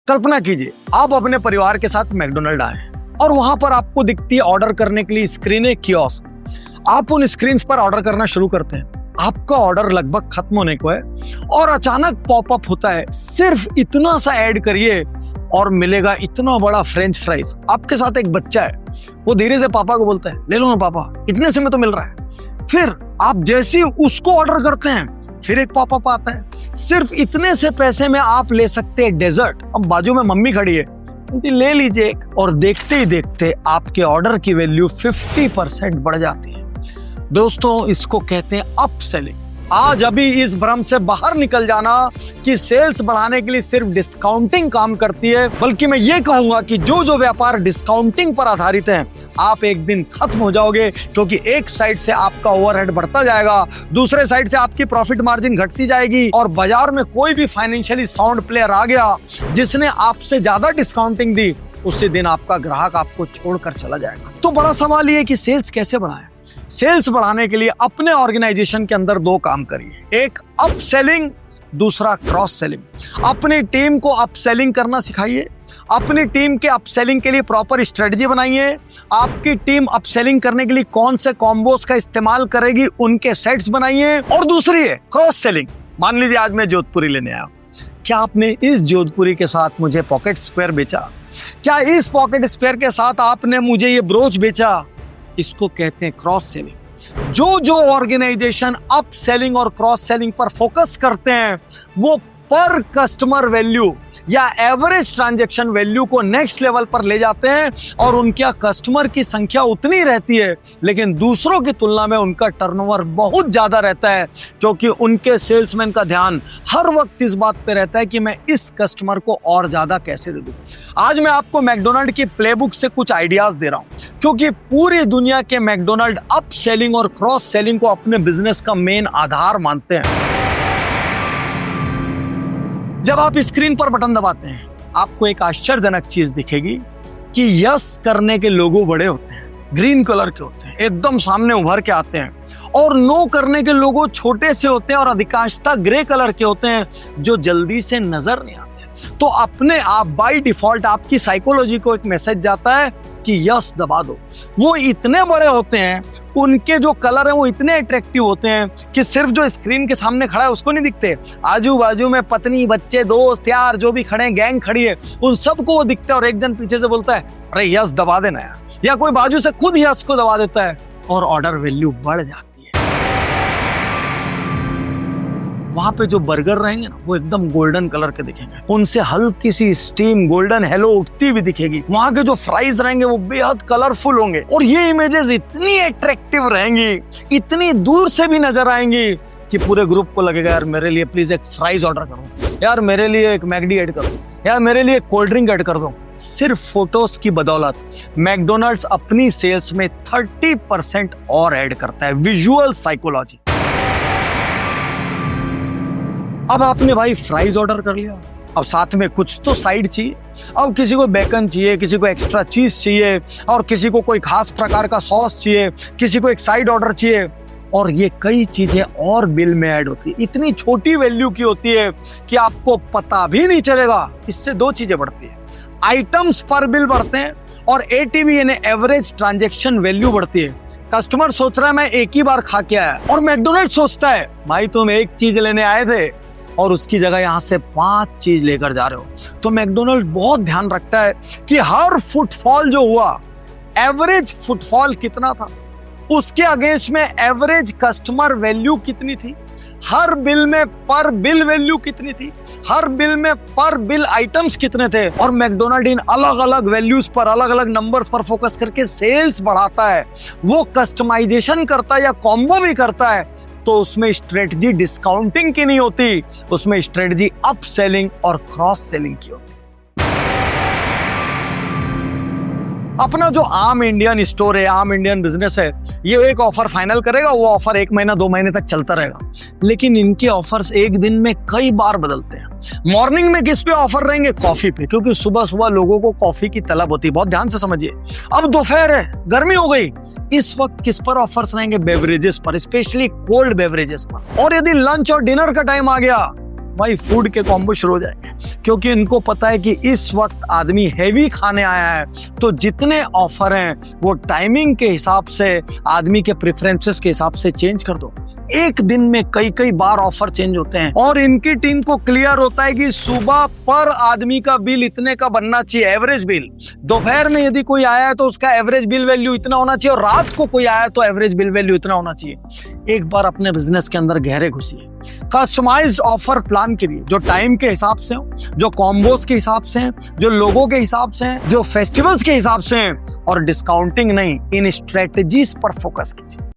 कल्पना कीजिए आप अपने परिवार के साथ मैकडोनल्ड आए और वहां पर आपको दिखती है ऑर्डर करने के लिए स्क्रीन कियोस्क। आप उन स्क्रीन पर ऑर्डर करना शुरू करते हैं। आपका ऑर्डर लगभग खत्म होने को है और अचानक पॉपअप होता है, सिर्फ इतना सा ऐड करिए और मिलेगा इतना बड़ा फ्रेंच फ्राइज। आपके साथ एक बच्चा है, वो धीरे से पापा को बोलता है, ले लो ना पापा, इतने से में तो मिल रहा है। फिर आप जैसे ही उसको ऑर्डर करते हैं, फिर एक पॉपअप आता है, सिर्फ इतने से पैसे में आप ले सकते हैं डेजर्ट। अब बाजू में मम्मी खड़ी है, ले लीजिए एक। और देखते ही देखते आपके ऑर्डर की वैल्यू 50% बढ़ जाती है। दोस्तों, इसको कहते हैं अप सेलिंग। आज अभी इस भ्रम से बाहर निकल जाना कि सेल्स बढ़ाने के लिए सिर्फ डिस्काउंटिंग काम करती है, बल्कि मैं ये कहूंगा कि जो जो व्यापार डिस्काउंटिंग पर आधारित है, आप एक दिन खत्म हो जाओगे, क्योंकि एक साइड से आपका ओवरहेड बढ़ता जाएगा, दूसरे साइड से आपकी प्रॉफिट मार्जिन घटती जाएगी और बाजार में कोई भी फाइनेंशियली साउंड प्लेयर आ गया जिसने आपसे ज्यादा डिस्काउंटिंग दी, उसी दिन आपका ग्राहक आपको छोड़कर चला जाएगा। तो बड़ा सवाल ये है कि सेल्स कैसे बढ़ाएं? सेल्स बढ़ाने के लिए अपने ऑर्गेनाइजेशन के अंदर दो काम करिए, एक अप सेलिंग, दूसरा क्रॉस सेलिंग। अपनी टीम को अप सेलिंग करना सिखाइए, अपनी टीम के अप सेलिंग के लिए प्रॉपर स्ट्रेटजी बनाइए। आपकी टीम अप सेलिंग करने के लिए कौन से कॉम्बोस का इस्तेमाल करेगी, उनके सेट्स बनाइए। और दूसरी है क्रॉस सेलिंग। मान लीजिए आज मैं जोधपुरी लेने आया, क्या आपने इस जोधपुरी के साथ मुझे पॉकेट स्क्वायर बेचा? क्या इस पॉकेट स्क्वायर के साथ आपने मुझे ये ब्रोच बेचा? इसको कहते हैं क्रॉस सेलिंग। जो जो ऑर्गेनाइजेशन अप सेलिंग और क्रॉस सेलिंग पर फोकस करते हैं, वो पर कस्टमर वैल्यू या एवरेज ट्रांजैक्शन वैल्यू को नेक्स्ट लेवल पर ले जाते हैं और उनके कस्टमर की संख्या उतनी रहती है, लेकिन दूसरों की तुलना में उनका टर्नओवर बहुत ज्यादा रहता है, क्योंकि उनके सेल्समैन का ध्यान हर वक्त इस बात पे रहता है कि मैं इस कस्टमर को और ज्यादा कैसे दे दूं। आज मैं आपको मैकडोनल्ड की प्लेबुक से कुछ आइडियाज दे रहा हूं, क्योंकि पूरी दुनिया के मैकडोनल्ड अप सेलिंग और क्रॉस सेलिंग को अपने बिजनेस का मेन आधार मानते हैं। जब आप स्क्रीन पर बटन दबाते हैं, आपको एक आश्चर्यजनक चीज दिखेगी कि यस करने के लोगो बड़े होते हैं, ग्रीन कलर के होते हैं, एकदम सामने उभर के आते हैं, और नो करने के लोगो छोटे से होते हैं और अधिकांशतः ग्रे कलर के होते हैं, जो जल्दी से नजर नहीं आते। तो अपने आप बाय डिफॉल्ट आपकी साइकोलॉजी को एक मैसेज जाता है कि यस दबा दो। वो इतने बड़े होते हैं, उनके जो कलर है वो इतने अट्रैक्टिव होते हैं कि सिर्फ जो स्क्रीन के सामने खड़ा है उसको नहीं दिखते, आजू बाजू में पत्नी, बच्चे, दोस्त, यार जो भी खड़े हैं, गैंग खड़ी है, उन सबको वो दिखता है। और एक जन पीछे से बोलता है, अरे यस दबा देना यार, या कोई बाजू से खुद यस को दबा देता है और ऑर्डर वैल्यू बढ़ जाती है। वहां पे जो बर्गर रहेंगे ना, वो एकदम गोल्डन कलर के दिखेंगे, उनसे हल्की सी स्टीम गोल्डन हेलो उठती भी दिखेगी। वहां के जो फ्राइज रहेंगे वो बेहद कलरफुल होंगे और ये इमेजेस इतनी अट्रैक्टिव रहेंगी, इतनी दूर से भी नजर आएंगी कि पूरे ग्रुप को लगेगा, यार मेरे लिए प्लीज एक फ्राइज ऑर्डर करो, यार मेरे लिए एक मैकडी ऐड कर दो, यार मेरे लिए कोल्ड ड्रिंक ऐड कर दो। सिर्फ फोटोज की बदौलत मैकडोनल्ड्स अपनी सेल्स में 30% और ऐड करता है, विजुअल साइकोलॉजी। अब आपने भाई फ्राइज ऑर्डर कर लिया, अब साथ में कुछ तो साइड चाहिए। अब किसी को बेकन चाहिए, किसी को एक्स्ट्रा चीज चाहिए, और किसी को कोई खास प्रकार का सॉस चाहिए, किसी को एक साइड ऑर्डर चाहिए, और ये कई चीजें और बिल में ऐड होती है। इतनी छोटी वैल्यू की होती है कि आपको पता भी नहीं चलेगा। इससे दो चीजें बढ़ती है, आइटम्स पर बिल बढ़ते हैं और एटीवी यानी एवरेज ट्रांजैक्शन वैल्यू बढ़ती है। कस्टमर सोच रहा है मैं एक ही बार खा के आया, और मैकडोनल्ड सोचता है भाई तुम एक चीज लेने आए थे और उसकी जगह यहां से 5 चीज लेकर जा रहे हो। तो मैकडोनल्ड बहुत ध्यान रखता है कि हर फुटफॉल जो हुआ, एवरेज फुटफॉल कितना था, उसके अगेंस्ट में एवरेज कस्टमर वैल्यू कितनी थी, हर बिल में पर बिल वैल्यू कितनी थी, हर बिल में पर बिल आइटम्स कितने थे। और मैकडोनल्ड इन अलग अलग वैल्यूज पर, अलग अलग नंबर्स पर फोकस करके सेल्स बढ़ाता है। वो कस्टमाइजेशन करता है या कॉम्बो भी करता है, तो उसमें स्ट्रेटजी डिस्काउंटिंग की नहीं होती, उसमें स्ट्रेटजी अप सेलिंग और क्रॉस सेलिंग की होती। अपना जो आम इंडियन स्टोर है, आम इंडियन बिजनेस है, ये एक ऑफर फाइनल करेगा, वो ऑफर 1 महीना 2 महीने तक चलता रहेगा, लेकिन इनके ऑफर्स एक दिन में कई बार बदलते हैं। मॉर्निंग में किस पे ऑफर रहेंगे? कॉफी पे, क्योंकि सुबह सुबह लोगों को कॉफी की तलब होती है। बहुत ध्यान से समझिए। अब दोपहर है, गर्मी हो गई, इस वक्त किस पर ऑफर्स रहेंगे? बेवरेजेस पर, स्पेशली कोल्ड बेवरेजेस पर। और यदि लंच और डिनर का टाइम आ गया वही फूड के कॉम्बो शुरू हो जाएंगे, क्योंकि इनको पता है कि इस वक्त आदमी हैवी खाने आया है, तो जितने ऑफर हैं वो टाइमिंग के हिसाब से, आदमी के प्रेफरेंसेस के हिसाब से चेंज कर दो। एक दिन में कई कई बार ऑफर चेंज होते हैं और इनकी टीम को क्लियर होता है कि सुबह पर आदमी का बिल इतने का बनना चाहिए, एवरेज बिल। दोपहर में यदि कोई आया है तो उसका एवरेज बिल वैल्यू इतना होना चाहिए, और रात को कोई आया तो एवरेज बिल वैल्यू इतना होना चाहिए। एक बार अपने बिजनेस के अंदर गहरे घुसिए, कस्टमाइज्ड ऑफर प्लान करिए जो टाइम के हिसाब से हो, जो कॉम्बोज के हिसाब से हैं, जो लोगों के हिसाब से हैं, जो फेस्टिवल्स के हिसाब से हैं, और डिस्काउंटिंग नहीं, इन स्ट्रेटजीज पर फोकस कीजिए।